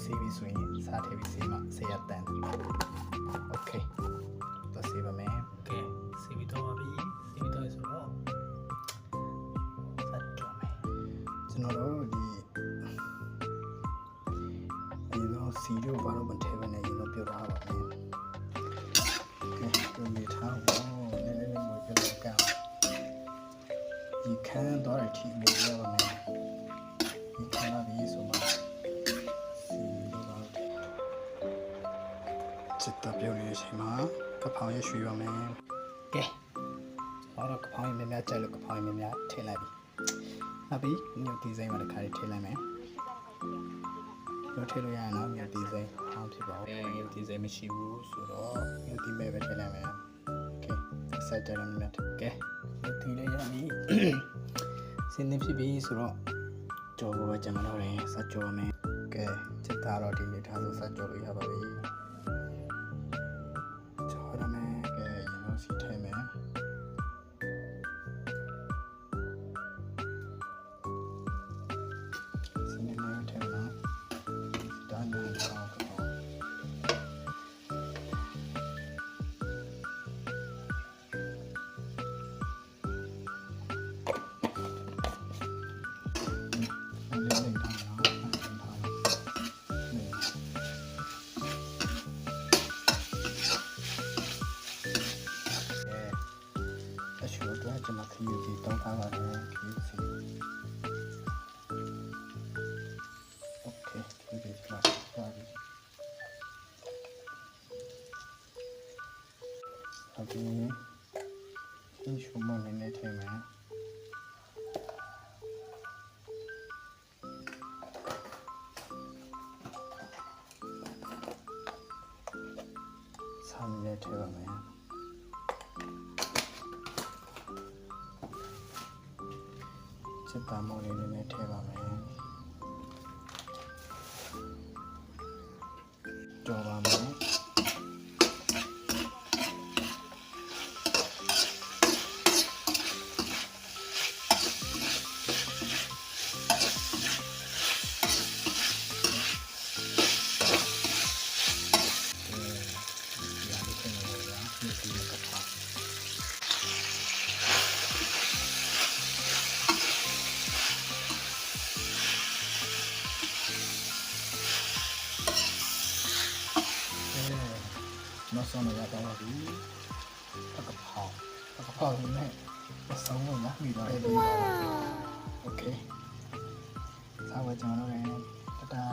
ဆေးပြီးဆိုရင်စားထည့်ပြီးဆေးမှဆေးရတန်โอเคတော့ဆေးပါမယ် ကဲစီဗီတော့ပါပြီစီဗီတော့ဆိုတော့စကြောမယ် ကျွန်တော်တို့ဒီဒီတော့စီတို့ဘာလို့မထည့်ဘဲနဲ့ရေတော့ပြောထားပါမယ်ကဲဒီနေထားတော့နည်းနည်းလေးမပြောတော့ကဒီခန်းတော့အထိမို့ရပါမယ်ဒီခန်းလာပြီးဆိုမှစီတို့ဘာလို့ချစ်တော့ပြောနေတဲ့အချိန်မှာကဖောင်ရရွှေပါမယ်ကဲကျွန်တော်ကဖောင်ရများများကြိုက်လို့ကဖောင်ရများများထည့်လိုက်ပြီနောက်ပြီးညဒီဇိုင်းမှာတစ်ခါလေးထည့်လိုက်မယ်တော့ထည့်လို့ရရင်တော့ညဒီဇိုင်းဟောင်းဖြစ်ပါဘူးညဒီဇိုင်းမရှိဘူးဆိုတော့ညဒီမဲ့ပဲထည့်လိုက်မယ်โอเคဆက်ကြရမယ်ကဲဒီလေးရပြီစင်းနေဖြစ်ပြီဆိုတော့ကြော်ဖို့ပဲကျွန်တော်တို့လည်းစကြော်မယ်ကဲချစ်တာတော့ဒီနေ့ထားဆိုစကြော်လို့ရပါပြီကြော်ရမယ်ကဲရင်တော့စီထည့်မယ်စင်းနေနေထည့်နော်တန်းနေတော့ကျွန်တော်ခရီးကြီးတောင်းထားပါတယ်ခရီးစီโอเคခရီးကြီးမှာပါပြီအခုဒီရှုံးမနေထဲမှာဆမ်းနေထဲပါမယ်စစ်တာမော်လေးနဲ့ထည့်ပါမယ်ကြော်ပါမယ်နောက်ဆုံးတော့ရတော့ပြီတကဖောက်နဲ့အဆုံးလို့ရပြီတော့โอเคစားဝဲကျွန်တော်တို့လည်းတတာ